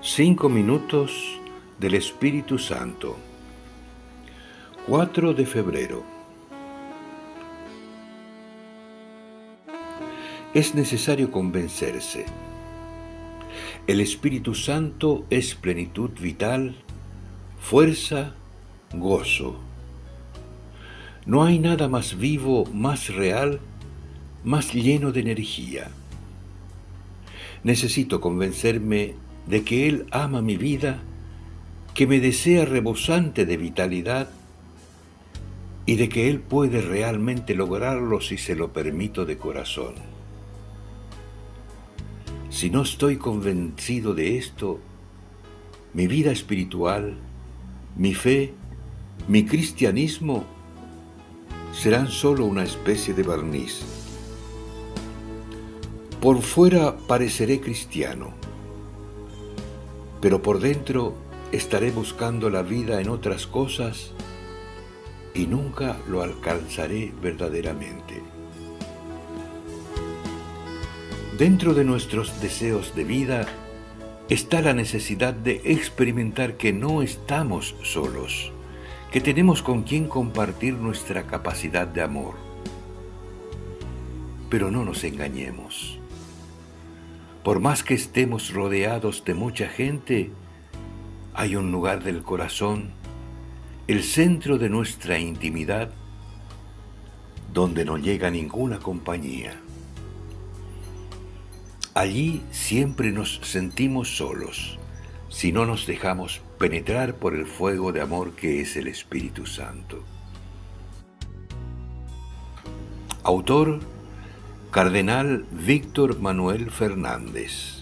5 minutos del Espíritu Santo. 4 de febrero. Es necesario convencerse. El Espíritu Santo es plenitud vital, fuerza, gozo. No hay nada más vivo, más real, más lleno de energía. Necesito convencerme de que Él ama mi vida, que me desea rebosante de vitalidad y de que Él puede realmente lograrlo si se lo permito de corazón. Si no estoy convencido de esto, mi vida espiritual, mi fe, mi cristianismo serán solo una especie de barniz. Por fuera pareceré cristiano, pero por dentro estaré buscando la vida en otras cosas y nunca lo alcanzaré verdaderamente. Dentro de nuestros deseos de vida está la necesidad de experimentar que no estamos solos, que tenemos con quien compartir nuestra capacidad de amor. Pero no nos engañemos. Por más que estemos rodeados de mucha gente, hay un lugar del corazón, el centro de nuestra intimidad, donde no llega ninguna compañía. Allí siempre nos sentimos solos, si no nos dejamos penetrar por el fuego de amor que es el Espíritu Santo. Autor: Cardenal Víctor Manuel Fernández.